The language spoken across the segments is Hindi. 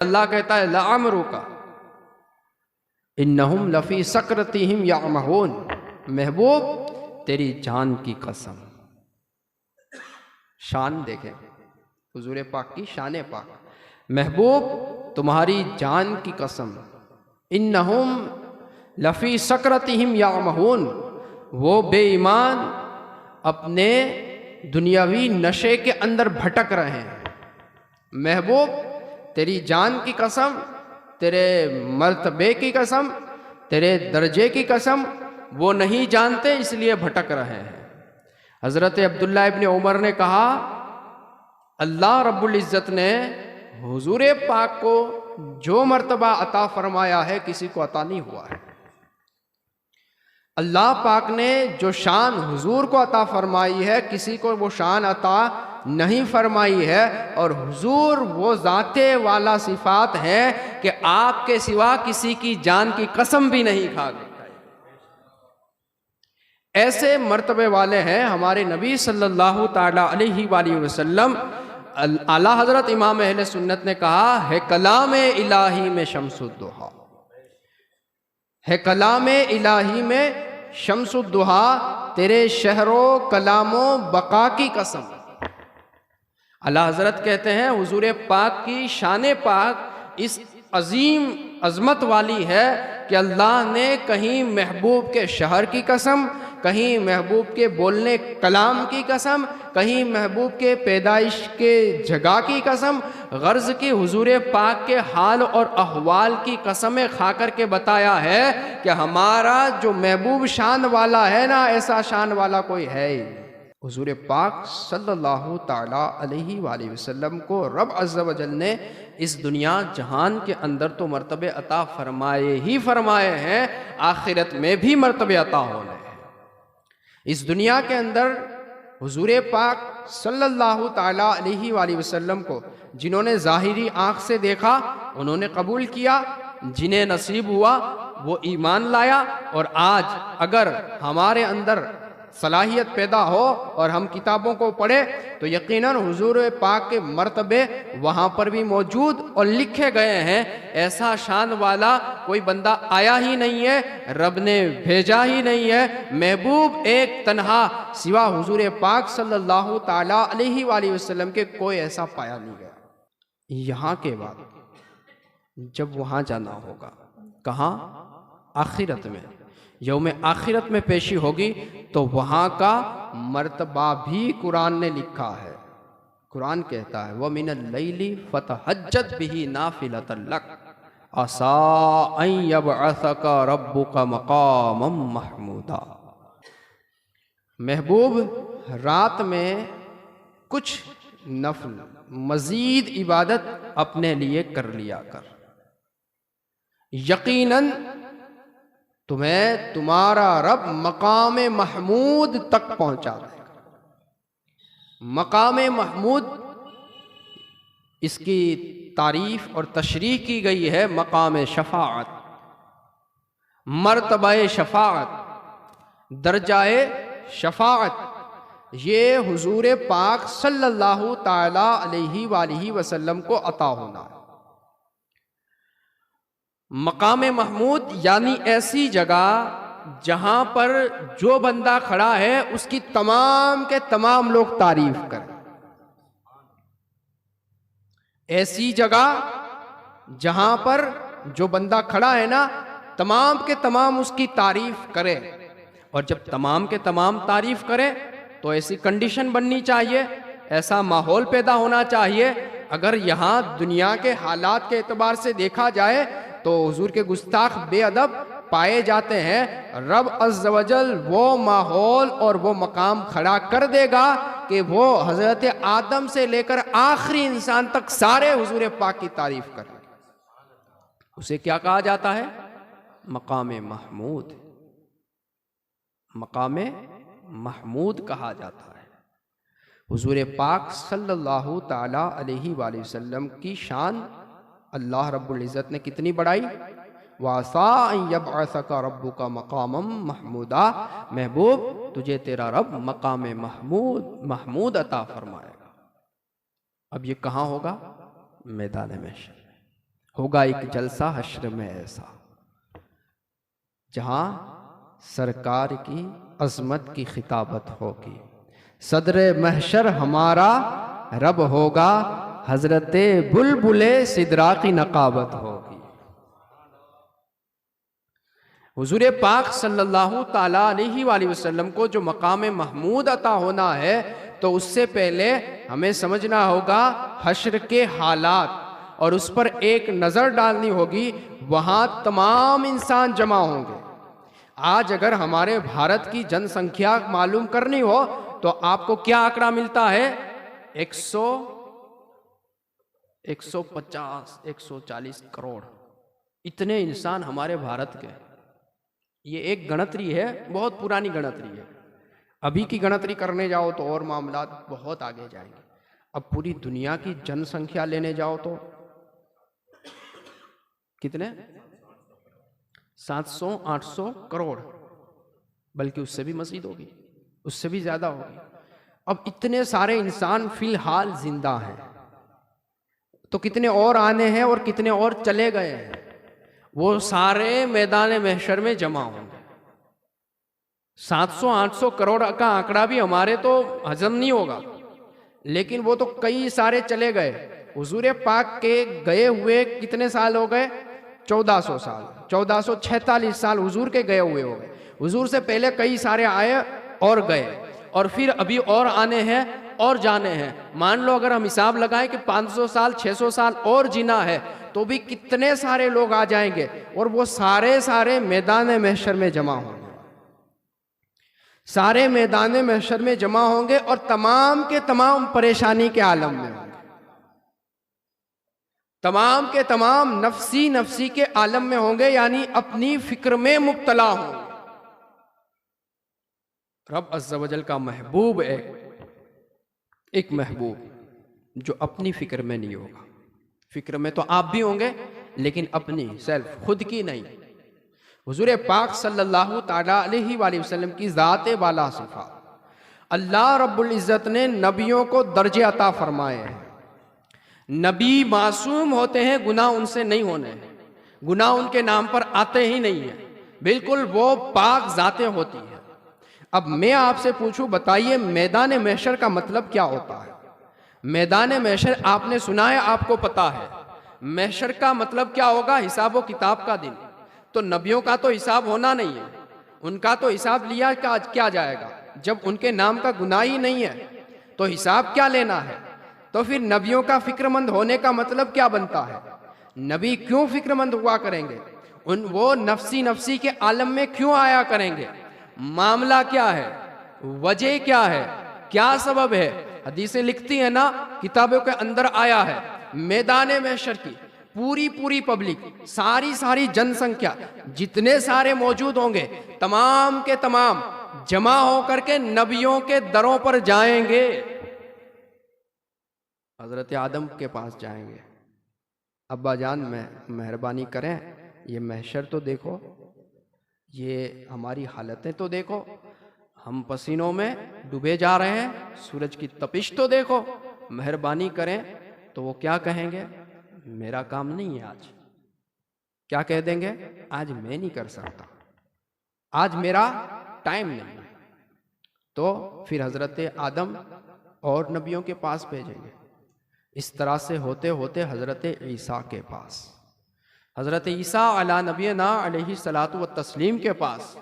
अल्लाह कहता है लअमरुका इन्नहुम लफ़ी सकरतिहिम यअमहून, महबूब तेरी जान की कसम। शान देखें हुजूर पाक की, शान पाक, महबूब तुम्हारी जान की कसम, इन्नहुम लफ़ी सकरतिहिम यअमहून, वो बेईमान अपने दुनियावी नशे के अंदर भटक रहे हैं। महबूब तेरी जान की कसम, तेरे मर्तबे की कसम, तेरे दर्जे की कसम, वो नहीं जानते इसलिए भटक रहे हैं। हज़रत अब्दुल्ला इब्न उमर ने कहा अल्लाह रब्बुल इज़्ज़त ने हुजूर पाक को जो मर्तबा अता फरमाया है किसी को अता नहीं हुआ है। अल्लाह पाक ने जो शान हुजूर को अता फरमाई है किसी को वो शान अता नहीं फरमाई है। और हुजूर वो ज़ाते वाला सिफात है कि आपके सिवा किसी की जान की कसम भी नहीं खा गए। ऐसे मर्तबे वाले हैं हमारे नबी सल्लल्लाहु ताला अलैहि वसल्लम। आला हज़रत इमाम अहले सुन्नत ने कहा है कलाम इलाही में शम्सुद्दुहा, है कलाम इलाही में शम्सुद्दुहा, तेरे शहरो कलामो बका की कसम। आला हज़रत कहते हैं हुजूर पाक की शान पाक इस अजीम अजमत वाली है कि अल्लाह ने कहीं महबूब के शहर की कसम, कहीं महबूब के बोलने कलाम की कसम, कहीं महबूब के पैदाइश के जगह की कसम, गर्ज की हुजूर पाक के हाल और अहवाल की कसमें खा कर के बताया है कि हमारा जो महबूब शान वाला है ना, ऐसा शान वाला कोई है ही। हुजूर पाक सल्लल्लाहु ताला अलैहि वसल्लम को रब अज़्ज़ व जल ने इस दुनिया जहान के अंदर तो मर्तबे अता फरमाए ही फरमाए हैं, आखिरत में भी मर्तबे अता होने हैं। इस दुनिया के अंदर हुजूर पाक सल्लल्लाहु ताला अलैहि वसल्लम को जिन्होंने ज़ाहिरी आँख से देखा उन्होंने कबूल किया, जिन्हें नसीब हुआ वो ईमान लाया। और आज अगर हमारे अंदर सलाहियत पैदा हो और हम किताबों को पढ़े तो यकीनन हुजूर पाक के मर्तबे वहाँ पर भी मौजूद और लिखे गए हैं। ऐसा शान वाला कोई बंदा आया ही नहीं है, रब ने भेजा ही नहीं है। महबूब एक तन्हा सिवा हुजूर पाक सल्लल्लाहु ताला अलैहि वसल्लम के कोई ऐसा पाया नहीं गया। यहाँ के बाद जब वहाँ जाना होगा, कहाँ? आखिरत में, यौम आखिरत में पेशी होगी तो वहाँ का मर्तबा भी कुरान ने लिखा है। कुरान कहता है व मिनल लैली फतहज्जत बिही नाफिलतन लक असा अन यबअसका रब्बुका मकामम महमूदा। महबूब रात में कुछ नफल मजीद इबादत अपने लिए कर लिया कर, यकीनन तुम्हें तुम्हारा रब मकाम महमूद तक पहुंचा देगा। मकाम महमूद इसकी तारीफ और तशरीह की गई है मकाम शफाअत, मर्तबा शफाअत, दर्जाए शफाअत। ये हुजूर पाक सल्लल्लाहु ताला अलैहि वसल्लम को अता होना है। मकाम महमूद यानी ऐसी जगह जहां पर जो बंदा खड़ा है उसकी तमाम के तमाम लोग तारीफ करें। ऐसी जगह जहां पर जो बंदा खड़ा है ना, तमाम के तमाम उसकी तारीफ करें। और जब तमाम के तमाम तारीफ करें तो ऐसी कंडीशन बननी चाहिए, ऐसा माहौल पैदा होना चाहिए। अगर यहाँ दुनिया के हालात के एतबार से देखा जाए तो हुजूर के गुस्ताख बेअदब पाए जाते हैं। रब अज़्ज़ व जल वो माहौल और वो मकाम खड़ा कर देगा कि वो हज़रत आदम से लेकर आखिरी इंसान तक सारे हुजूर पाक की तारीफ करें। उसे क्या कहा जाता है? मकाम महमूद। मकाम महमूद कहा जाता है। हुजूर पाक सल्लल्लाहु ताला अलैहि वसल्लम की शान अल्लाह रब्बुल इज़्ज़त ने कितनी बढ़ाई। वासा यबअसका रब्बुका मकामम महमूदा, महबूब तुझे तेरा रब मकाम महमूद अता फरमाएगा। अब ये कहाँ होगा? मैदान महशर। होगा एक जलसा हश्र में ऐसा, जहां सरकार की अजमत की खिताबत होगी। सदरे महशर हमारा रब होगा, हजरते बुलबुले सिदरा की नकाबत होगी। हुजूर पाक सल्लल्लाहु ताला अलैहि वसल्लम को जो मकाम महमूद अता होना है, तो उससे पहले हमें समझना होगा हश्र के हालात, और उस पर एक नज़र डालनी होगी। वहाँ तमाम इंसान जमा होंगे। आज अगर हमारे भारत की जनसंख्या मालूम करनी हो तो आपको क्या आंकड़ा मिलता है? 150-140 करोड़, इतने इंसान हमारे भारत के। ये एक गणतरी है, बहुत पुरानी गणतरी है। अभी की गणतरी करने जाओ तो और मामला बहुत आगे जाएंगे। अब पूरी दुनिया की जनसंख्या लेने जाओ तो कितने? 700-800 करोड़, बल्कि उससे भी मज़ीद होगी, उससे भी ज़्यादा होगी। अब इतने सारे इंसान फिलहाल जिंदा हैं, तो कितने और आने हैं और कितने और चले गए हैं? वो सारे मैदान महशर में जमा होंगे। 700-800 करोड़ का आंकड़ा भी हमारे तो हजम नहीं होगा, लेकिन वो तो कई सारे चले गए। हुजूर पाक के गए हुए कितने साल हो गए? 1400 साल, 1446 साल हुजूर के गए हुए हो गए। हुजूर से पहले कई सारे आए और गए, और फिर अभी और आने हैं और जाने हैं। मान लो अगर हम हिसाब लगाएं कि 500 साल 600 साल और जीना है, तो भी कितने सारे लोग आ जाएंगे, और वो सारे मैदान महशर में जमा होंगे। सारे मैदान महशर में जमा होंगे और तमाम के तमाम परेशानी के आलम में होंगे। तमाम के तमाम नफ्सी के आलम में होंगे, यानी अपनी फिक्र में मुब्तला होंगे। रब अज़्ज़ा वजल का महबूब है, एक महबूब जो अपनी फिक्र में नहीं होगा। फिक्र में तो आप भी होंगे, लेकिन अपनी सेल्फ, खुद की नहीं। हुजूर पाक सल्लल्लाहु ताला अलैहि वसल्लम की ज़ात बाला सिफ़ात, अल्लाह रब्बुल इज़्ज़त ने नबियों को दर्जे अता फरमाए हैं। नबी मासूम होते हैं, गुनाह उनसे नहीं होने हैं, गुनाह उनके नाम पर आते ही नहीं है, बिल्कुल वो पाक ज़ातें होती है। अब मैं आपसे पूछूं, बताइए मैदान महशर का मतलब क्या होता है? मैदान महशर आपने सुना है, आपको पता है। महशर का मतलब क्या होगा? हिसाब व किताब का दिन। तो नबियों का तो हिसाब होना नहीं है, उनका तो हिसाब लिया क्या जाएगा? जब उनके नाम का गुनाह ही नहीं है तो हिसाब क्या लेना है? तो फिर नबियों का फिक्रमंद होने का मतलब क्या बनता है? नबी क्यों फिक्रमंद हुआ करेंगे? वो नफ्सी के आलम में क्यों आया करेंगे? मामला क्या है? वजह क्या है? क्या सबब है? हदीसें लिखती है ना, किताबों के अंदर आया है, मैदान महशर की पूरी पब्लिक, सारी जनसंख्या, जितने सारे मौजूद होंगे, तमाम के तमाम जमा होकर के नबियों के दरों पर जाएंगे, हजरत आदम के पास जाएंगे। अब्बा जान मेहरबानी करें, ये महशर तो देखो, ये हमारी हालतें तो देखो, हम पसीनों में डूबे जा रहे हैं, सूरज की तपिश तो देखो, मेहरबानी करें। तो वो क्या कहेंगे? मेरा काम नहीं है आज। क्या कह देंगे? आज मैं नहीं कर सकता, आज मेरा टाइम नहीं है। तो फिर हजरत आदम और नबियों के पास भेजेंगे। इस तरह से होते होते हजरत ईसा के पास, हजरत ईसा अला नबीना अलैहि सलातु व तस्लीम के पास।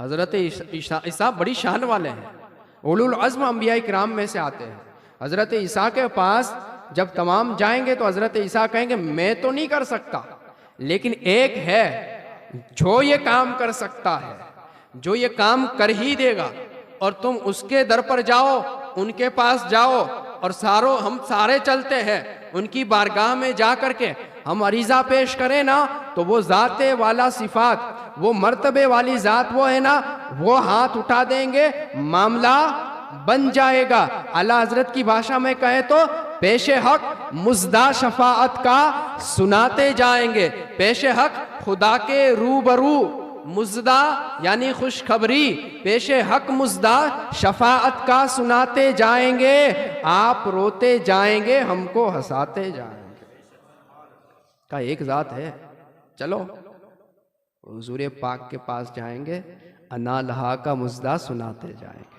हजरत ईसा बड़ी शान वाले हैं, उलुल अज़्म अंबिया इकराम में से आते हैं। हजरत ईसा के पास जब तमाम जाएंगे तो हजरत ईसा कहेंगे मैं तो नहीं कर सकता, लेकिन एक है जो ये काम कर सकता है, जो ये काम कर ही देगा, और तुम उसके दर पर जाओ, उनके पास जाओ, और हम सारे चलते हैं उनकी बारगाह में जा करके हम अरीज़ा पेश करें ना, तो वो ज़ाते वाला सिफात, वो मर्तबे वाली ज़ात वो है ना, वो हाथ उठा देंगे, मामला बन जाएगा। आला हजरत की भाषा में कहे तो पेशे हक मुज़दा शफाअत का सुनाते जाएंगे। पेशे हक खुदा के रूबरू, मुज़दा यानी खुशखबरी, पेशे हक मुज़दा शफाअत का सुनाते जाएंगे। आप रोते जाएंगे, हमको हंसाते जाएंगे। का एक ज़ात है, चलो हुजूर पाक के पास जाएंगे, अना लहा का मुजदा सुनाते जाएंगे।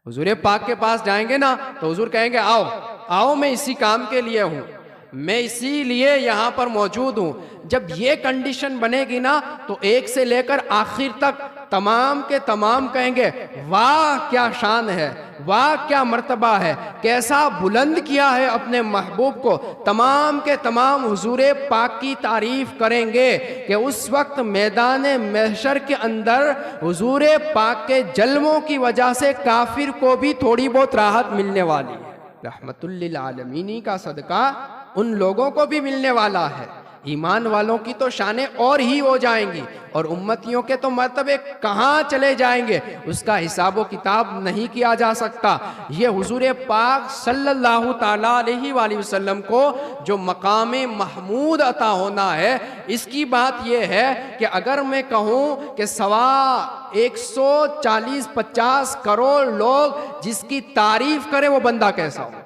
हुजूर पाक के पास जाएंगे ना तो हुजूर कहेंगे आओ आओ, मैं इसी काम के लिए हूँ, मैं इसीलिए यहाँ पर मौजूद हूँ। जब ये कंडीशन बनेगी ना तो एक से लेकर आखिर तक तमाम के तमाम कहेंगे वाह क्या शान है, वाह क्या मर्तबा है, कैसा बुलंद किया है अपने महबूब को। तमाम के तमाम हुजूर पाक की तारीफ करेंगे कि उस वक्त मैदान महशर के अंदर हुजूर पाक के जल्वों की वजह से काफिर को भी थोड़ी बहुत राहत मिलने वाली है। रहमतुल लिल आलमीन का सदका उन लोगों को भी मिलने वाला है। ईमान वालों की तो शानें और ही हो जाएंगी और उम्मतियों के तो मर्तबे कहाँ चले जाएंगे, उसका हिसाब किताब नहीं किया जा सकता। ये हुजूर पाक सल्लल्लाहु ताला अलैहि वसल्लम को जो मकाम महमूद अता होना है, इसकी बात ये है कि अगर मैं कहूँ कि 140-150 करोड़ लोग जिसकी तारीफ करें वो बंदा कैसा होगा,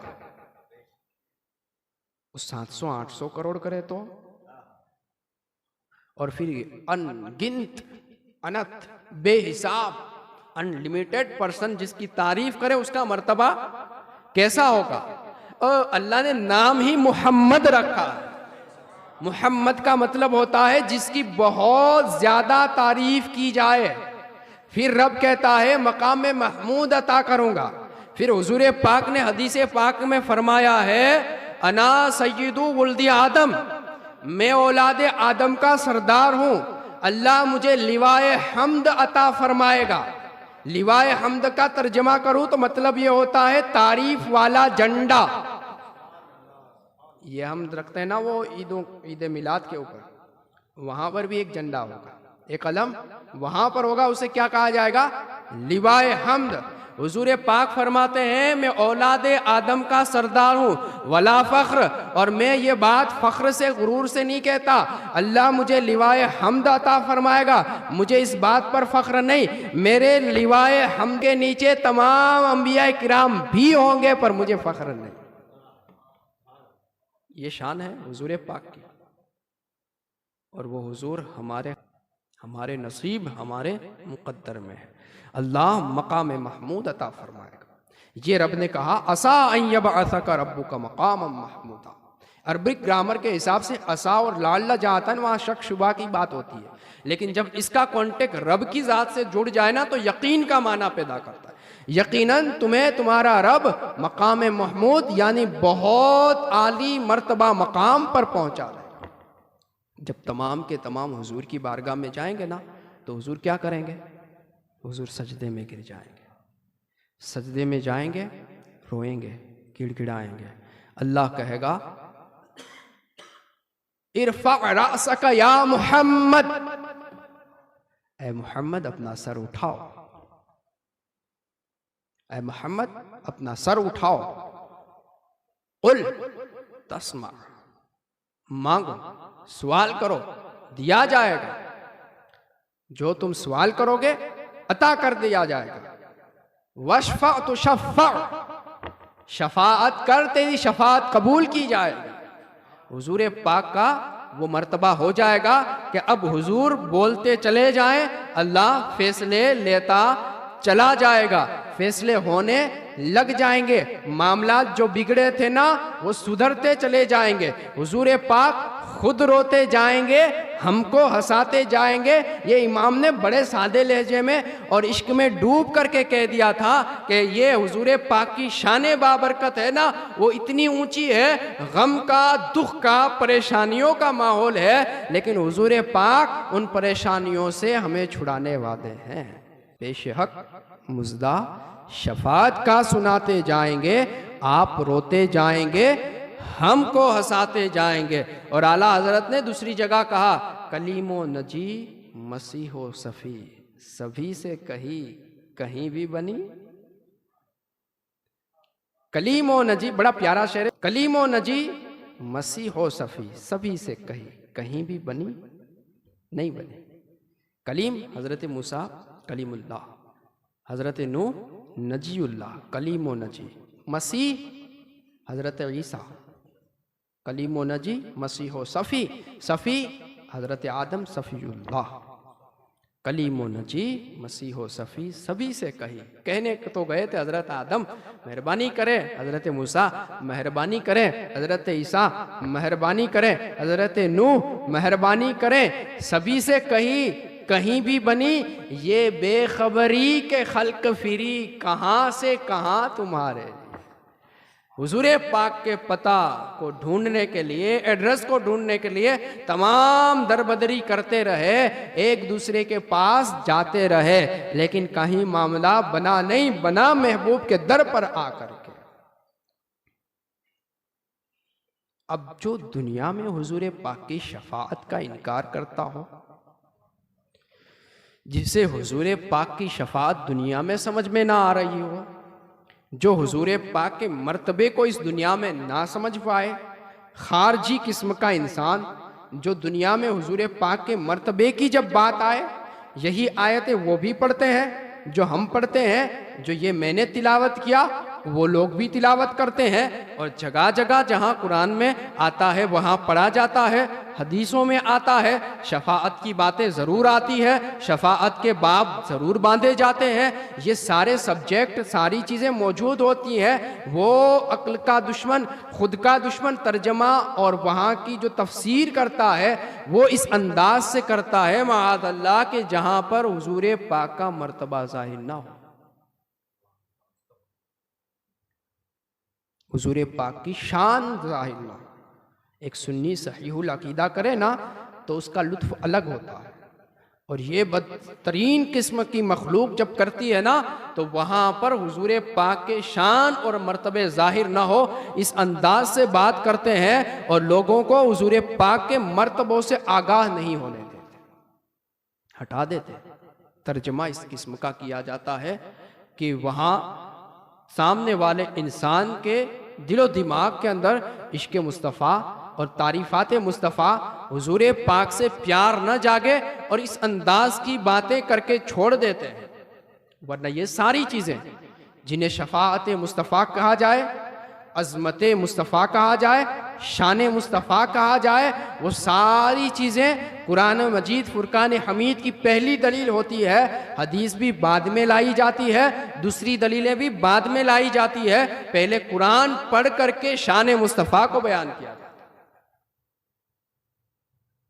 700-800 करोड़ करे तो, और फिर अनगिनत अनत बेहिसाब अनलिमिटेड पर्सन जिसकी तारीफ करे उसका मर्तबा कैसा होगा। और अल्लाह ने नाम ही मोहम्मद रखा है। मोहम्मद का मतलब होता है जिसकी बहुत ज्यादा तारीफ की जाए। फिर रब कहता है मकाम में महमूद अता करूंगा। फिर हुजूर पाक ने हदीस पाक में फरमाया है अना सय्यदु वुल्दी आदम, मैं औलादे आदम का सरदार हूं। अल्लाह मुझे लिवाए हम्द अता फरमाएगा। लिवाए हम्द का तर्जमा करूं तो मतलब ये होता है तारीफ वाला झंडा। ये हम रखते हैं ना वो ईद मिलाद के ऊपर, वहां पर भी एक झंडा होगा, एक अलम वहां पर होगा, उसे क्या कहा जाएगा, लिवाए हम्द। हुजूर पाक फरमाते हैं मैं औलादे आदम का सरदार हूँ, वला फ़ख्र, और मैं ये बात फ़ख्र से गुरूर से नहीं कहता। अल्लाह मुझे लिवाए हम्द अता फरमाएगा, मुझे इस बात पर फ़ख्र नहीं, मेरे लिवाए हम्द के नीचे तमाम अंबिया किराम भी होंगे पर मुझे फ़ख्र नहीं। ये शान है हुजूर पाक की, और वो हुजूर हमारे नसीब हमारे मुक़द्दर में है। अल्लाह मकाम महमूद अता फरमाएगा। ये रब ने कहा असा अन यबअसका रब्बुका मकाम महमूदा। अरबिक ग्रामर के हिसाब से असा और लाल्ला जातन वहाँ शक शुबा की बात होती है, लेकिन जब इसका कॉन्टेक्ट रब की ज़ात से जुड़ जाए ना तो यकीन का माना पैदा करता है। यकीनन तुम्हें तुम्हारा रब मकाम महमूद यानी बहुत आली मर्तबा मकाम पर पहुँचा रहा है। जब तमाम के तमाम हुजूर की बारगाह में जाएंगे ना तो हुजूर क्या करेंगे, हुजूर सजदे में गिर जाएंगे, सजदे में जाएंगे, रोएंगे, गिड़गिड़ाएंगे। अल्लाह कहेगा इरफा रासका या मोहम्मद, ऐ मोहम्मद अपना सर उठाओ, ऐ मोहम्मद अपना सर उठाओ। उल तस्मा, मांगो, सवाल करो, दिया जाएगा। जो तुम सवाल करोगे अता कर दिया जाएगा। वशफा तो शफा, शफाअत कर तेरी शफाअत कबूल की जाएगी। हुजूर पाक का वो मर्तबा हो जाएगा कि अब हुजूर बोलते चले जाएं, अल्लाह फैसले लेता चला जाएगा, फैसले होने लग जाएंगे। मामलात जो बिगड़े थे ना वो सुधरते चले जाएंगे। हुजूर पाक खुद रोते जाएंगे, हमको हंसाते जाएंगे। ये इमाम ने बड़े सादे लहजे में और इश्क में डूब करके कह दिया था कि ये हुजूर पाक की शान बाबरकत है ना वो इतनी ऊंची है, गम का, दुख का, परेशानियों का माहौल है, लेकिन हुजूर पाक उन परेशानियों से हमें छुड़ाने वाले हैं। पेश हक मुजदा शफात का सुनाते जाएंगे, आप रोते जाएंगे, हमको हंसाते जाएंगे। और आला हजरत ने दूसरी जगह कहा कलीमो नजी मसीहो सफ़ी, सभी से कही कहीं भी बनी। कलीमो नजी बड़ा प्यारा शेर है। कलीमो नजी मसीहो सफ़ी, सभी से कही कहीं भी बनी नहीं बनी। कलीम हजरत मूसा कलीमुल्लाह, हजरत नूह नजीउल्लाह, कलीमो नजी। मसीह हजरत ईसा, कलीमो नजी मसीहो सफ़ी, सफ़ी हज़रत आदम सफ़ीउल्लाह, कलीमो नजी मसीहो सफ़ी सभी से कही। कहने तो गए थे हज़रत आदम मेहरबानी करें, हज़रत मूसा मेहरबानी करें, हज़रत ईसा मेहरबानी करें, हज़रत नूह मेहरबानी करें, सभी से कही, कहीं भी बनी ये बेखबरी के खल्क फिरी, कहाँ से कहाँ तुम्हारे। हुजूर पाक के पता को ढूंढने के लिए, एड्रेस को ढूंढने के लिए तमाम दरबदरी करते रहे, एक दूसरे के पास जाते रहे, लेकिन कहीं मामला बना नहीं, बना महबूब के दर पर आकर के। अब जो दुनिया में हुजूर पाक की शफाअत का इनकार करता हो, जिसे हुजूर पाक की शफाअत दुनिया में समझ में ना आ रही हो, जो हुजूर पाक के मर्तबे को इस दुनिया में ना समझ पाए, खारजी किस्म का इंसान जो दुनिया में हुजूर पाक के मर्तबे की जब बात आए, यही आयतें वो भी पढ़ते हैं जो हम पढ़ते हैं, जो ये मैंने तिलावत किया वो लोग भी तिलावत करते हैं, और जगह जगह जहाँ कुरान में आता है वहाँ पढ़ा जाता है, हदीसों में आता है, शफाअत की बातें ज़रूर आती है, शफाअत के बाब ज़रूर बांधे जाते हैं, ये सारे सब्जेक्ट, सारी चीज़ें मौजूद होती हैं। वो अक्ल का दुश्मन, खुद का दुश्मन तर्जमा और वहाँ की जो तफसीर करता है वो इस अंदाज से करता है माअज़ल्लाह के जहाँ पर हुजूर पाक का मर्तबा ज़ाहिर ना हो। हुजूर पाक की शान ज़ाहिर ना, एक सुन्नी सहीहुल अकीदा करे ना तो उसका लुत्फ़ अलग होता है, और ये बदतरीन किस्म की मखलूक जब करती है ना तो वहाँ पर हुजूर पाक के शान और मर्तबे ज़ाहिर ना हो, इस अंदाज से बात करते हैं और लोगों को हुजूर पाक के मर्तबों से आगाह नहीं होने देते, हटा देते। तर्जमा इस किस्म का किया जाता है कि वहाँ सामने वाले इंसान के दिलो दिमाग के अंदर इश्क़ मुस्तफ़ा और तारीफ़ात मुस्तफ़ा, हुजूर पाक से प्यार न जागे और इस अंदाज की बातें करके छोड़ देते हैं। वरना ये सारी चीज़ें जिन्हें शफ़ाअत मुस्तफ़ा कहा जाए, अज़मत मुस्तफ़ा कहा जाए, शान मुस्तफ़ा कहा जाए, वो सारी चीज़ें कुरान मजीद फुरकान हमीद की पहली दलील होती है। हदीस भी बाद में लाई जाती है, दूसरी दलीलें भी बाद में लाई जाती है, पहले कुरान पढ़ करके शान मुस्तफ़ा को बयान किया जाता है।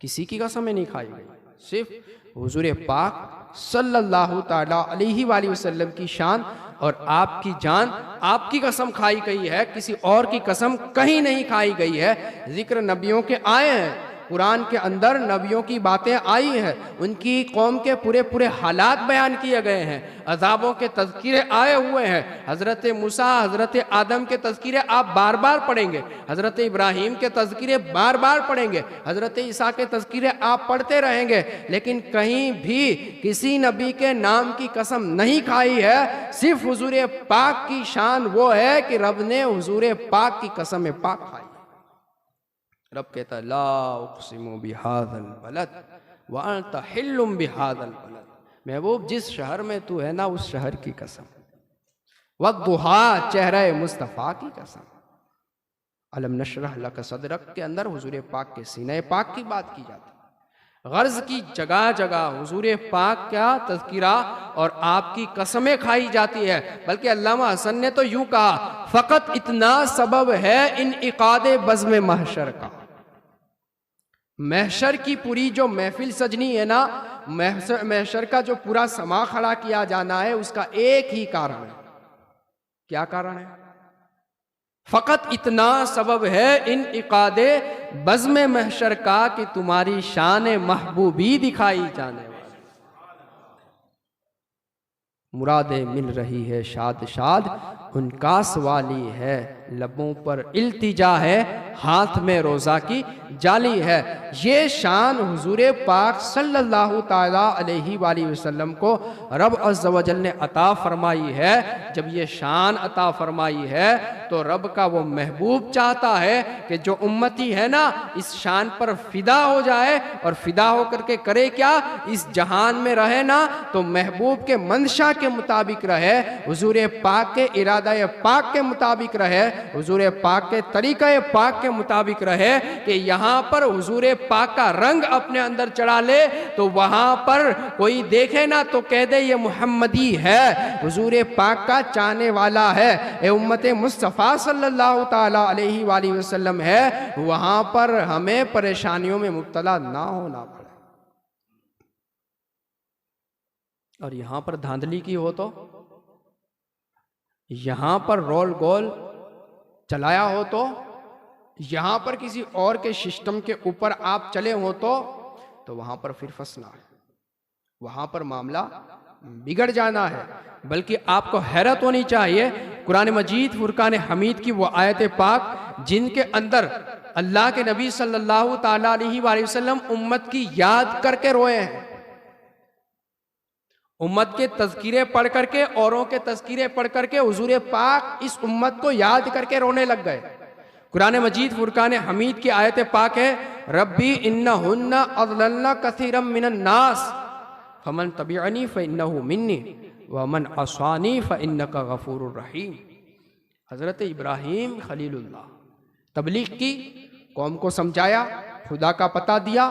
किसी की कसमें नहीं खाई गई, सिर्फ हुजूर पाक सल्लल्लाहु ताला अलैहि वसल्लम की शान और आपकी जान, आपकी कसम खाई गई है, किसी और की कसम कहीं नहीं खाई गई है। जिक्र नबियों के आए हैं, कुरान के अंदर नबियों की बातें आई हैं, उनकी कौम के पूरे पूरे हालात बयान किए गए हैं, अज़ाबों के तज़किरे आए हुए हैं। हज़रत मूसा, हज़रत आदम के तज़किरे आप बार बार पढ़ेंगे, हज़रत इब्राहीम के तज़किरे बार बार पढ़ेंगे, हज़रत ईसा के तज़किरे आप पढ़ते रहेंगे, लेकिन कहीं भी किसी नबी के नाम की कसम नहीं खाई है। सिर्फ हुजूर पाक की शान वो है कि रब ने हुजूर पाक की कसम पाक खाई। रब कहता है ला उक़सिमु बिहाज़ल बलद व अंत हिल्लुम बिहाज़ल बलद, महबूब जिस शहर में तू है ना उस शहर की कसम, वद्दुहा चेहरे मुस्तफ़ा की कसम, अलम नशरह लक सदरक के अंदर हुजूर पाक के सीने पाक की बात की जाती है। गर्ज की जगह जगह हुजूर पाक का तज़किरा और आपकी कसमें खाई जाती है। बल्कि अल्लामा हसन ने तो यूं कहा, फ़कत इतना सबब है इन इक़ादे बज़्म महशर का, महशर की पूरी जो महफिल सजनी है ना, महशर का जो पूरा समा खड़ा किया जाना है, उसका एक ही कारण है। क्या कारण है? फ़कत इतना सबब है इन इक़ादे बज़्म महशर का कि तुम्हारी शान महबूबी दिखाई जाने वाली, मुरादें मिल रही है शाद शाद, उनका सवाली है, लबों पर इल्तिजा है, हाथ में रोज़ा की जाली है। ये शान हुजूर पाक सल्लल्लाहु ताला अलैहि वसल्लम को रब अज़्ज़ व जल ने अता फरमाई है। जब ये शान अता फरमाई है तो रब का वो महबूब चाहता है कि जो उम्मती है ना इस शान पर फिदा हो जाए, और फिदा होकर के करे क्या, इस जहान में रहे ना तो महबूब के मंशा के मुताबिक रहे, हुजूर पाक के इरादा पाक के मुताबिक रहे, हुजूर पाक के तरीक़े पाक के मुताबिक रहे कि यहाँ पर हुजूर पाक का रंग अपने अंदर चढ़ा ले तो वहाँ पर कोई देखे ना तो कह दे ये मुहम्मदी है, हुजूर पाक का चाहने वाला है, ए उम्मत मुस्तफ़ा सल्लल्लाहु ताला अलैहि वसल्लम है, वहाँ पर हमें परेशानियों में मुब्तला ना होना पड़े। और यहाँ पर धांधली की हो तो, यहाँ पर रोल गोल चलाया हो तो, यहाँ पर किसी और के सिस्टम के ऊपर आप चले हो तो वहाँ पर फिर फंसना है, वहाँ पर मामला बिगड़ जाना है। बल्कि आपको हैरत होनी चाहिए, कुरान मजीद फुरकान हमीद की वो आयत पाक जिनके अंदर अल्लाह के नबी सल्लल्लाहु ताला अलैहि वसल्लम उम्मत की याद करके रोए हैं, उम्मत के तज़किरे पढ़ करके, औरों के तज़किरे पढ़ करके हुजूर पाक इस उम्मत को याद करके रोने लग गए। कुरान मजीद फुरकान हमीद की आयत पाक है, रब्बी इन्नहुन्ना अज़लल्ना कसीरम मिनन नास फमन तबिअनी फ़इन्नहु मिन्नी वमन असानी फ़इन्नका गफ़ूरुर रहीम। हज़रत इब्राहीम खलीलुल्लाह तबलीग की, कौम को समझाया, खुदा का पता दिया,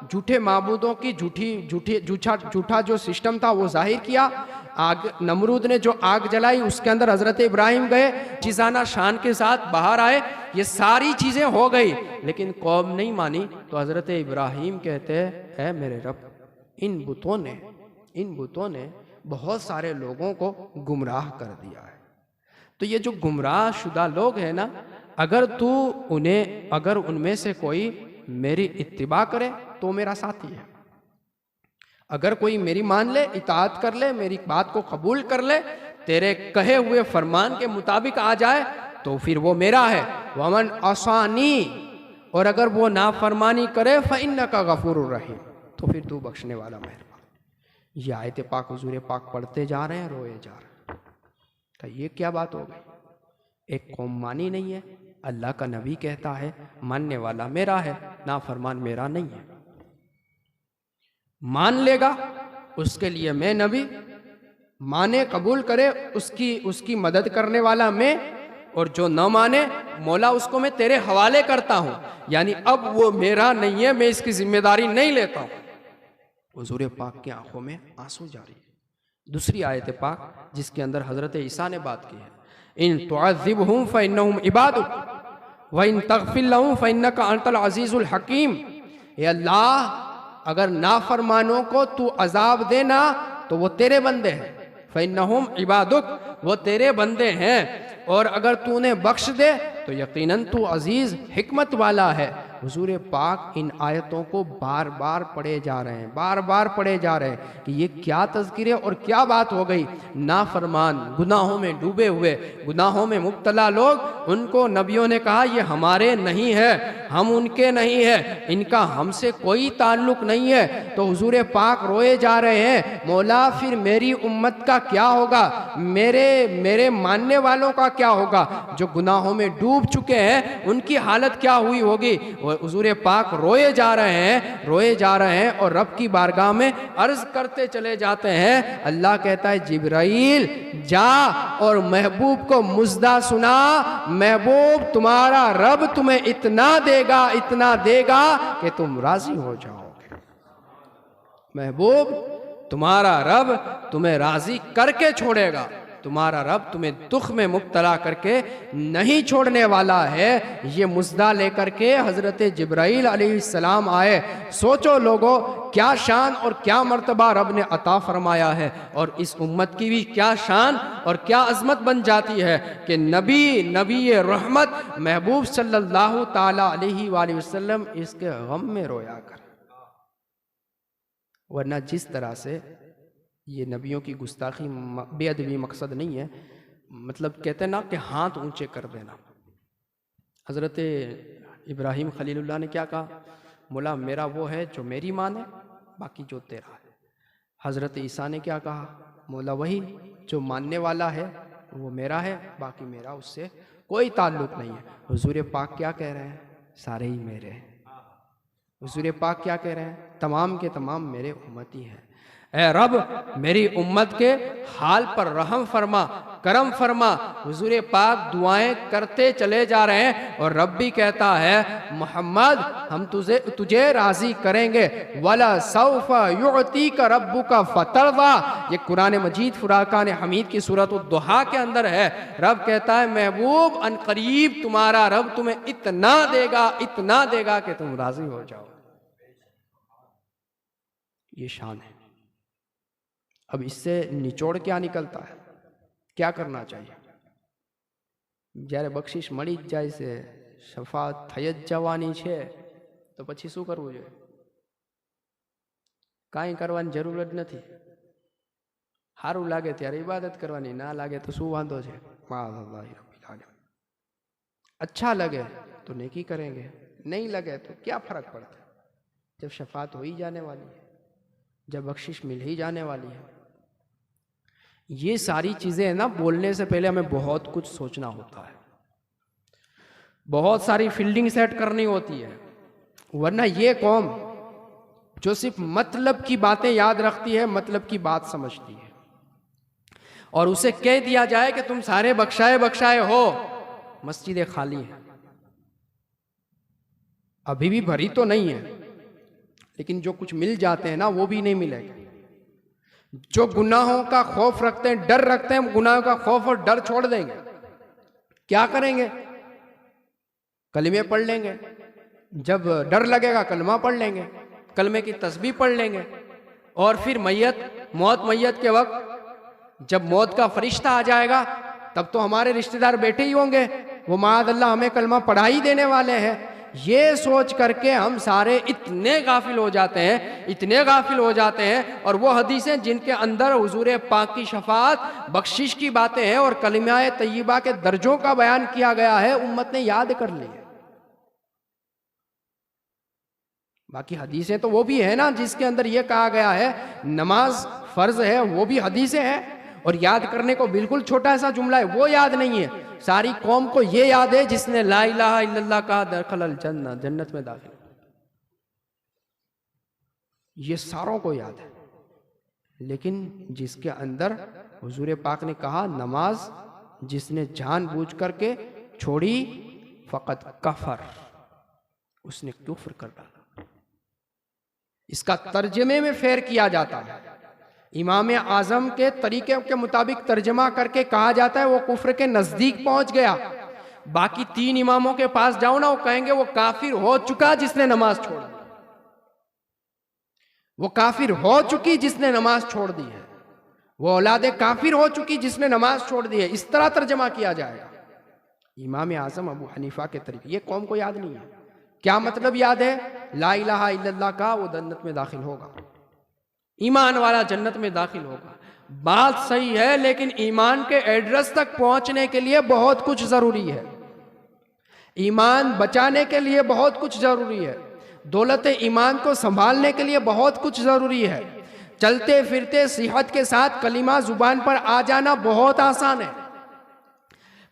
झूठे माबूदों की झूठा जो सिस्टम था वो जाहिर किया। आग नमरूद ने जो आग जलाई उसके अंदर हज़रत इब्राहिम गए, चिज़ाना शान के साथ बाहर आए, ये सारी चीज़ें हो गई, लेकिन कौम नहीं मानी। तो हज़रत इब्राहिम कहते हैं, है मेरे रब, इन बुतों ने बहुत सारे लोगों को गुमराह कर दिया है। तो ये जो गुमराह शुदा लोग हैं ना, अगर उनमें से कोई मेरी इत्तिबा करे तो मेरा साथी है, अगर कोई मेरी मान ले, इताअत कर ले, मेरी बात को कबूल कर ले, तेरे कहे हुए फरमान के मुताबिक आ जाए तो फिर वो मेरा है। वमन असानी, और अगर वो नाफरमानी करे फ़इन्नका गफ़ूरुर रहीम, तो फिर तू बख्शने वाला मेहरबान। ये आयत पाक हुजूर पाक पढ़ते जा रहे हैं, रोए जा रहे हैं। तो ये क्या बात हो गई? एक कौम मानी नहीं है, अल्लाह का नबी कहता है मानने वाला मेरा है, नाफरमान मेरा नहीं है। मान लेगा उसके लिए मैं नबी, माने कबूल करे उसकी मदद करने वाला मैं, और जो न माने मौला उसको मैं तेरे हवाले करता हूं, यानी अब वो मेरा नहीं है, मैं इसकी जिम्मेदारी नहीं लेता हूं। हुजूर पाक की आंखों में आंसू जारी है। दूसरी आयत पाक जिसके अंदर हजरत ईसा ने बात की है, इन तुअज़्ज़िबहुम फ़इन्नहुम इबादुक व इन तग़फ़िर लहुम फ़इन्नका अंतल अज़ीज़ुल हकीम। ए अल्लाह, अगर नाफरमानों को तू अजाब देना तो वो तेरे बंदे हैं, फ़इन्नहुम इबादुक, वो तेरे बंदे हैं, और अगर तूने बख्श दे तो यकीनन तू अजीज़ हिकमत वाला है। हुजूर पाक इन आयतों को बार बार पढ़े जा रहे हैं, बार बार पढ़े जा रहे हैं कि ये क्या तज़किरे और क्या बात हो गई। नाफरमान, गुनाहों में डूबे हुए, गुनाहों में मुब्तला लोग, उनको नबियों ने कहा ये हमारे नहीं है, हम उनके नहीं है, इनका हमसे कोई ताल्लुक नहीं है। तो हुजूर पाक रोए जा रहे हैं, मौला फिर मेरी उम्मत का क्या होगा, मेरे मानने वालों का क्या होगा, जो गुनाहों में डूब चुके हैं उनकी हालत क्या हुई होगी। हुजूर पाक रोए जा रहे हैं और रब की बारगाह में अर्ज करते चले जाते हैं। अल्लाह कहता है जिब्राइल जा और महबूब को मुजदा सुना, महबूब तुम्हारा रब तुम्हें इतना देगा कि तुम राजी हो जाओगे। महबूब तुम्हारा रब तुम्हें राजी करके छोड़ेगा, तुम्हारा रब तुम्हें दुख में मुब्तला करके नहीं छोड़ने वाला है। ये मुजदा लेकर के हज़रत जिब्राइल अलैहिस्सलाम आए। सोचो लोगों, क्या शान और क्या मर्तबा रब ने अता फरमाया है, और इस उम्मत की भी क्या शान और क्या अज़मत बन जाती है कि नबी रहमत महबूब सल्लल्लाहु ताला अलैहि वसल्लम इसके गम में रोया कर। वरना जिस तरह से ये नबियों की गुस्ताखी बेअदबी मकसद नहीं है, मतलब कहते हैं ना कि हाथ ऊंचे कर देना। हज़रत इब्राहीम खलीलुल्लाह ने क्या कहा, मौला मेरा वो है जो मेरी माने, बाकी जो तेरा है। हज़रत ईसा ने क्या कहा, मौला वही जो मानने वाला है वो मेरा है, बाकी मेरा उससे कोई ताल्लुक़ नहीं है। हुजूर पाक क्या कह रहे हैं, सारे ही मेरे हैं। हुजूर पाक क्या कह रहे हैं, तमाम के तमाम मेरे उम्मती हैं। ए रब, मेरी उम्मत के हाल पर रहम फरमा, करम फरमा। हुजूर पाक दुआएं करते चले जा रहे हैं और रब भी कहता है मोहम्मद हम तुझे राजी करेंगे। वला सौफा युअतीका रब्बुका फतरदा, ये कुरान मजीद फुराकान हमीद की सूरत दुहा के अंदर है। रब कहता है महबूब अनकरीब तुम्हारा रब तुम्हें इतना देगा कि तुम राजी हो जाओ। ये शान है। अब इससे निचोड़ क्या निकलता है, क्या करना चाहिए? જ્યારે બક્ષિસ મળી જ જાય છે, શફાત થઈ જ જવાની છે, તો પછી શું કરવું જોઈએ? કાંઈ કરવાની જરૂર જ નથી. સારું લાગે ત્યારે ઇબાદત કરવાની, ના લાગે તો શું વાંધો છે? अच्छा लगे तो नेकी करेंगे, नहीं लगे तो क्या फर्क पड़ता है? जब शफात हो ही जाने वाली है, जब बख्शिश मिल ही जाने वाली है। ये सारी चीज़ें ना बोलने से पहले हमें बहुत कुछ सोचना होता है, बहुत सारी फील्डिंग सेट करनी होती है, वरना ये कौम जो सिर्फ मतलब की बातें याद रखती है, मतलब की बात समझती है, और उसे कह दिया जाए कि तुम सारे बख्शाए बख्शाए हो, मस्जिदें खाली हैं, अभी भी भरी तो नहीं है, लेकिन जो कुछ मिल जाते हैं ना वो भी नहीं मिलेगा। जो गुनाहों का खौफ रखते हैं, डर रखते हैं, गुनाहों का खौफ और डर छोड़ देंगे। क्या करेंगे? कलमे पढ़ लेंगे, जब डर लगेगा कलमा पढ़ लेंगे, कलमे की तस्बीह पढ़ लेंगे, और फिर मौत के वक्त जब मौत का फरिश्ता आ जाएगा तब तो हमारे रिश्तेदार बैठे ही होंगे, वो माअल्लाह हमें कलमा पढ़ा ही देने वाले हैं। ये सोच करके हम सारे इतने गाफिल हो जाते हैं, और वो हदीसें जिनके अंदर हुजूर पाक की शफात, बख्शिश की बातें हैं और कलिमाए तय्यबा के दर्जों का बयान किया गया है, उम्मत ने याद कर ली है। बाकी हदीसें तो वो भी है ना जिसके अंदर ये कहा गया है नमाज फर्ज है, वो भी हदीसें हैं, और याद करने को बिल्कुल छोटा सा जुमला है, वो याद नहीं है। सारी कौम को ये याद है जिसने ला इलाहा इल्लल्लाह कहा दखलल जन्नह, जन्नत में दाखिल, ये सारों को याद है। लेकिन जिसके अंदर हुजूर पाक ने कहा नमाज जिसने जानबूझ करके छोड़ी फकत कफर, उसने कुफ्र कर डाला। इसका तर्जमे में फेर किया जाता है, इमाम आजम के तरीके के मुताबिक तर्जमा करके कहा जाता है वो कुफ्र के नजदीक पहुंच गया। बाकी 3 इमामों के पास जाओ ना, वो कहेंगे वो काफिर हो चुका जिसने नमाज छोड़ दी, वो काफिर हो चुकी जिसने नमाज छोड़ दी है, वो औलादे काफिर हो चुकी जिसने नमाज छोड़ दी है। इस तरह तर्जमा किया जाएगा। इमाम आजम अबू हनीफा के तरीके, ये कौम को याद नहीं है। क्या मतलब याद है? ला इलाहा इल्लल्लाह का, वो जन्नत में दाखिल होगा, ईमान वाला जन्नत में दाखिल होगा। बात सही है, लेकिन ईमान के एड्रेस तक पहुंचने के लिए बहुत कुछ जरूरी है, ईमान बचाने के लिए बहुत कुछ जरूरी है, दौलत ईमान को संभालने के लिए बहुत कुछ जरूरी है। चलते फिरते सेहत के साथ कलिमा जुबान पर आ जाना बहुत आसान है,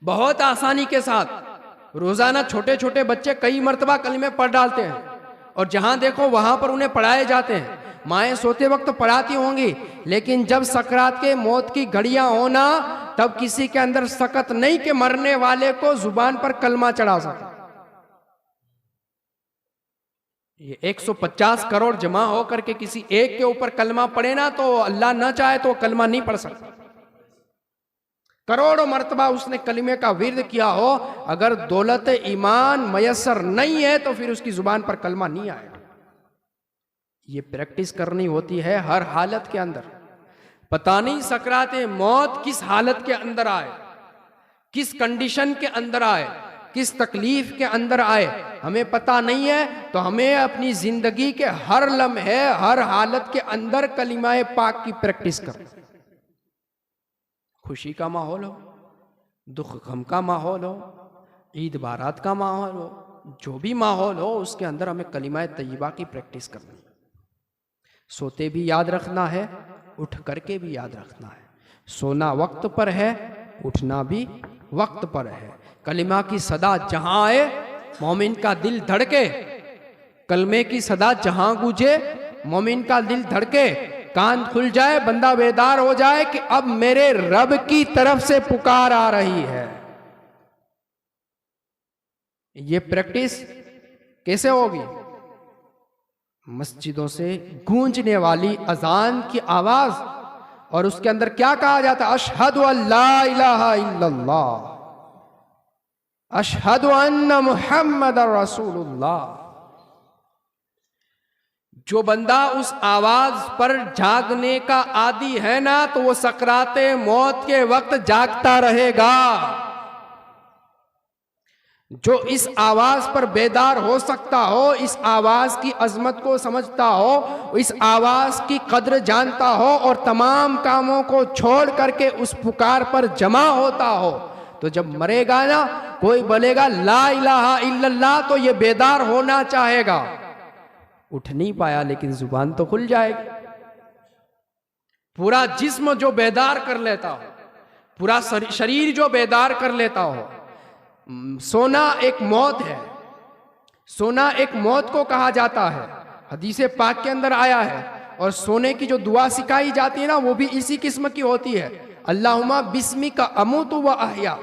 बहुत आसानी के साथ। रोजाना छोटे छोटे बच्चे कई मर्तबा कलिमे पढ़ डालते हैं, और जहां देखो वहां पर उन्हें पढ़ाए जाते हैं। माएँ सोते वक्त पढ़ाती होंगी, लेकिन जब सकरात के मौत की घड़ियां होना, तब किसी के अंदर सकत नहीं कि मरने वाले को जुबान पर कलमा चढ़ा सके। ये 150 करोड़ जमा होकर के किसी एक के ऊपर कलमा पड़े ना, तो अल्लाह न चाहे तो कलमा नहीं पढ़ सकता। करोड़ों मर्तबा उसने कलिमे का विर्द किया हो, अगर दौलत ईमान मयसर नहीं है तो फिर उसकी जुबान पर कलमा नहीं आएगा। ये प्रैक्टिस करनी होती है हर हालत के अंदर। पता नहीं सकराते मौत किस हालत के अंदर आए, किस कंडीशन के अंदर आए, किस तकलीफ के अंदर आए, हमें पता नहीं है। तो हमें अपनी जिंदगी के हर लम्हे, हर हालत के अंदर कलिमाए पाक की प्रैक्टिस करनी। खुशी का माहौल हो, दुख गम का माहौल हो, ईद बारात का माहौल हो, जो भी माहौल हो, उसके अंदर हमें कलिमाए तय्यबा की प्रैक्टिस करनी। सोते भी याद रखना है, उठ करके भी याद रखना है। सोना वक्त पर है, उठना भी वक्त पर है। कलिमा की सदा जहां आए मोमिन का दिल धड़के, कलमे की सदा जहां गूंजे मोमिन का दिल धड़के। कान खुल जाए, बंदा बेदार हो जाए कि अब मेरे रब की तरफ से पुकार आ रही है। ये प्रैक्टिस कैसे होगी? मस्जिदों से गूंजने वाली अजान की आवाज, और उसके अंदर क्या कहा जाता है? अशहदु अल्ला इलाहा इल्लल्लाह, अशहदु अन्ना मुहम्मदर रसूलुल्लाह। जो बंदा उस आवाज पर जागने का आदी है ना, तो वो सकराते मौत के वक्त जागता रहेगा। जो इस आवाज पर बेदार हो सकता हो, इस आवाज की अजमत को समझता हो, इस आवाज की कद्र जानता हो और तमाम कामों को छोड़ करके उस पुकार पर जमा होता हो, तो जब मरेगा ना, कोई बोलेगा ला इलाहा इल्लल्लाह, तो ये बेदार होना चाहेगा। उठ नहीं पाया लेकिन जुबान तो खुल जाएगी। पूरा जिस्म जो बेदार कर लेता हो, पूरा शरीर जो बेदार कर लेता हो। सोना एक मौत है, सोना एक मौत को कहा जाता है, हदीसे पाक के अंदर आया है। और सोने की जो दुआ सिखाई जाती है ना, वो भी इसी किस्म की होती है। अल्लाहुम्मा बिस्मिका अमूतु व अहया,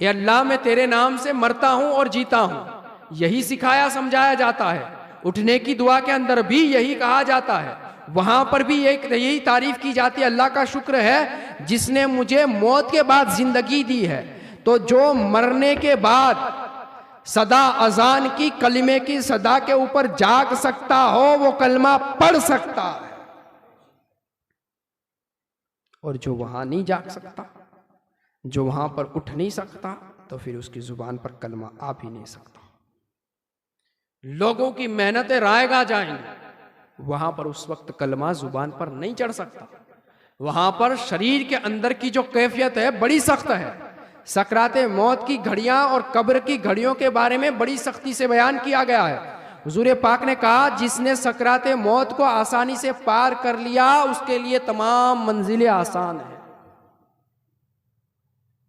ये अल्लाह मैं तेरे नाम से मरता हूं और जीता हूं। यही सिखाया समझाया जाता है। उठने की दुआ के अंदर भी यही कहा जाता है, वहां पर भी यही तारीफ की जाती है, अल्लाह का शुक्र है जिसने मुझे मौत के बाद जिंदगी दी है। तो जो मरने के बाद सदा अजान की, कलिमे की सदा के ऊपर जाग सकता हो, वो कलमा पढ़ सकता है। और जो वहां नहीं जाग सकता, जो वहां पर उठ नहीं सकता, तो फिर उसकी जुबान पर कलमा आ भी नहीं सकता। लोगों की मेहनतें रायगा जाएंगी, वहां पर उस वक्त कलमा जुबान पर नहीं चढ़ सकता। वहां पर शरीर के अंदर की जो कैफियत है बड़ी सख्त है। सकराते मौत की घड़ियां और कब्र की घड़ियों के बारे में बड़ी सख्ती से बयान किया गया है। हुजूर पाक ने कहा, जिसने सकराते मौत को आसानी से पार कर लिया, उसके लिए तमाम मंजिलें आसान है।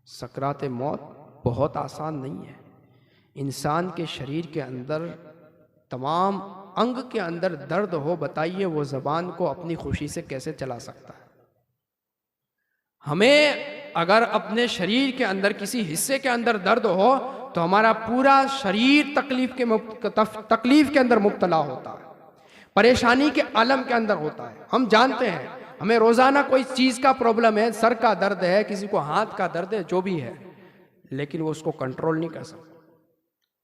सकराते मौत बहुत आसान नहीं है। इंसान के शरीर के अंदर तमाम अंग के अंदर दर्द हो, बताइए वो जबान को अपनी खुशी से कैसे चला सकता है? हमें अगर अपने शरीर के अंदर किसी हिस्से के अंदर दर्द हो, तो हमारा पूरा शरीर तकलीफ के अंदर मुब्तला होता है, परेशानी के आलम के अंदर होता है। हम जानते हैं, हमें रोजाना कोई चीज का प्रॉब्लम है, सर का दर्द है, किसी को हाथ का दर्द है, जो भी है, लेकिन वो उसको कंट्रोल नहीं कर सकता।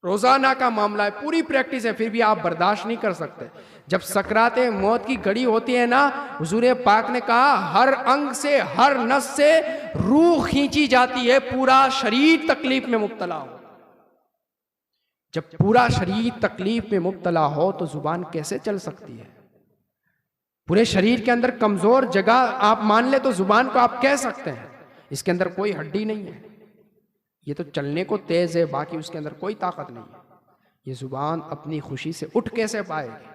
रोजाना का मामला है, पूरी प्रैक्टिस है, फिर भी आप बर्दाश्त नहीं कर सकते। जब सकराते मौत की घड़ी होती है ना, हुजूर पाक ने कहा, हर अंग से, हर नस से रूह खींची जाती है, पूरा शरीर तकलीफ में मुब्तला हो। जब पूरा शरीर तकलीफ में मुब्तला हो, तो जुबान कैसे चल सकती है? पूरे शरीर के अंदर कमजोर जगह आप मान ले तो जुबान को आप कह सकते हैं, इसके अंदर कोई हड्डी नहीं है, ये तो चलने को तेज है, बाकी उसके अंदर कोई ताकत नहीं है। ये जुबान अपनी खुशी से उठ कैसे पाएगी?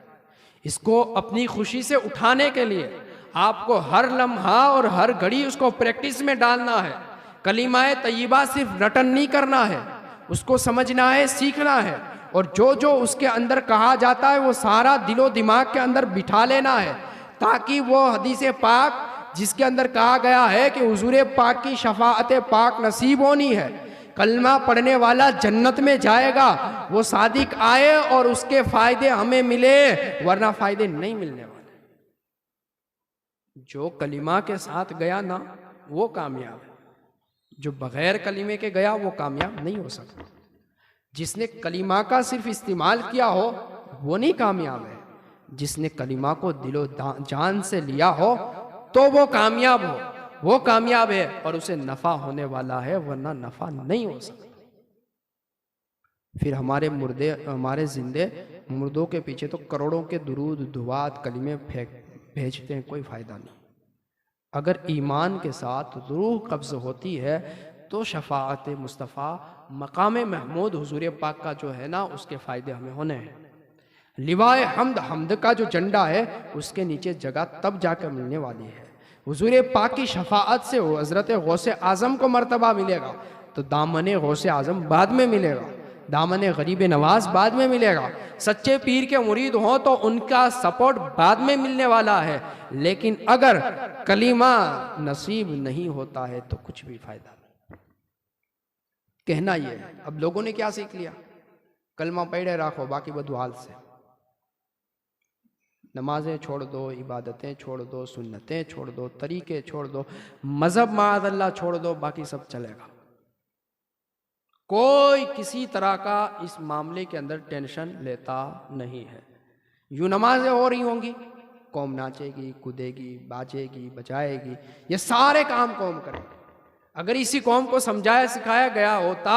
इसको अपनी खुशी से उठाने के लिए आपको हर लम्हा और हर घड़ी उसको प्रैक्टिस में डालना है। कलीमाए तय्यबा सिर्फ रटन नहीं करना है, उसको समझना है, सीखना है, और जो जो उसके अंदर कहा जाता है वो सारा दिलो दिमाग के अंदर बिठा लेना है, ताकि वो हदीसे पाक जिसके अंदर कहा गया है कि हुजूर पाक की शफाअत पाक नसीब होनी है, कलमा पढ़ने वाला जन्नत में जाएगा, वो सादिक आए और उसके फायदे हमें मिले, वरना फायदे नहीं मिलने वाले। जो कलिमा के साथ गया ना, वो कामयाब है। जो बगैर कलिमे के गया, वो कामयाब नहीं हो सकता। जिसने कलिमा का सिर्फ इस्तेमाल किया हो, वो नहीं कामयाब है। जिसने कलिमा को दिलो जान से लिया हो, तो वो कामयाब हो, वो कामयाब है और उसे नफा होने वाला है, वरना नफा नहीं हो सकता। फिर हमारे जिंदे मुर्दों के पीछे तो करोड़ों के दुरूद दुआत कलिमे भेजते हैं, कोई फायदा नहीं। अगर ईमान के साथ रूह कब्ज़ होती है, तो शफाअत मुस्तफ़ा मकाम महमूद हुजूर पाक का जो है ना, उसके फ़ायदे हमें होने हैं। लिवाए हमद का जो झंडा है, उसके नीचे जगह तब जाकर मिलने वाली है। हुजूर पाक की शफाअत से हज़रत गौसे आज़म को मर्तबा मिलेगा, तो दामने गौसे आज़म बाद में मिलेगा। दामन गरीब नवाज बाद में मिलेगा। सच्चे पीर के मुरीद हों तो उनका सपोर्ट बाद में मिलने वाला है, लेकिन अगर कलीमा नसीब नहीं होता है तो कुछ भी फायदा नहीं। कहना ये है, अब लोगों ने क्या सीख लिया, कलमा पढ़े रखो बाकी बदू हाल से, नमाजें छोड़ दो, इबादतें छोड़ दो, सुन्नतें छोड़ दो, तरीके छोड़ दो, मजहब माअज़ल्लाह छोड़ दो, बाकी सब चलेगा। कोई किसी तरह का इस मामले के अंदर टेंशन लेता नहीं है। यूं नमाजें हो रही होंगी, कौम नाचेगी, कूदेगी, बाजेगी, बजाएगी, ये सारे काम कौम करेगी। अगर इसी कौम को समझाया सिखाया गया होता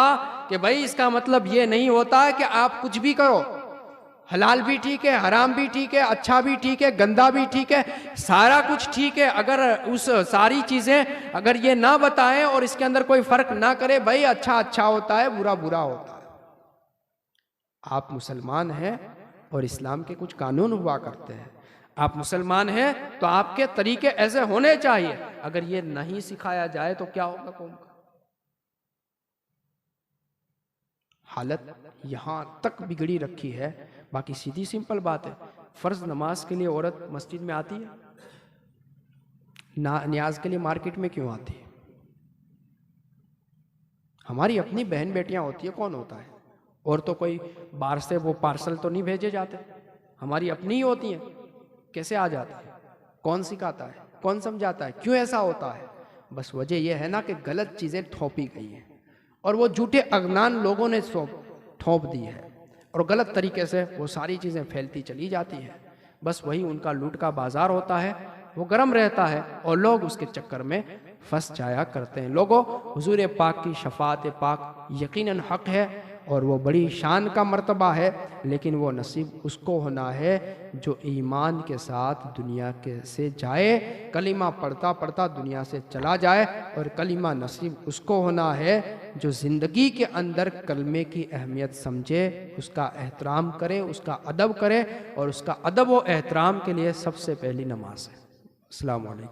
कि भाई इसका मतलब ये नहीं होता कि आप कुछ भी करो, हलाल भी ठीक है, हराम भी ठीक है, अच्छा भी ठीक है, गंदा भी ठीक है, सारा कुछ ठीक है, अगर उस सारी चीज़ें अगर ये ना बताएं और इसके अंदर कोई फर्क ना करे, भाई अच्छा अच्छा होता है, बुरा बुरा होता है। आप मुसलमान हैं और इस्लाम के कुछ कानून हुआ करते हैं, आप मुसलमान हैं तो आपके तरीके ऐसे होने चाहिए। अगर ये नहीं सिखाया जाए तो क्या होगा कौम का? हालत यहां तक बिगड़ी रखी है। बाकी सीधी सिंपल बात है, फर्ज नमाज के लिए औरत मस्जिद में आती है, न्याज के लिए मार्केट में क्यों आती है? हमारी अपनी बहन बेटियां होती है, कौन होता है? और तो कोई बाहर से वो पार्सल तो नहीं भेजे जाते, हमारी अपनी ही होती हैं। कैसे आ जाता है? कौन सिखाता है? कौन समझाता है? क्यों ऐसा होता है? बस वजह यह है ना कि गलत चीज़ें थोपी गई हैं और वो झूठे अज्ञान लोगों ने थोप दी है और गलत तरीके से वो सारी चीज़ें फैलती चली जाती हैं। बस वही उनका लूट का बाजार होता है, वो गर्म रहता है और लोग उसके चक्कर में फंस जाया करते हैं। लोगों, हुजूर पाक की शफाअत पाक यकीनन हक़ है और वो बड़ी शान का मर्तबा है, लेकिन वो नसीब उसको होना है जो ईमान के साथ दुनिया के से जाए, कलीमा पढ़ता पढ़ता दुनिया से चला जाए। और कलीमा नसीब उसको होना है जो ज़िंदगी के अंदर कलमे की अहमियत समझे, उसका एहतराम करे, उसका अदब करे, और उसका अदब व एहतराम के लिए सबसे पहली नमाज है। अस्सलामु अलैकुम।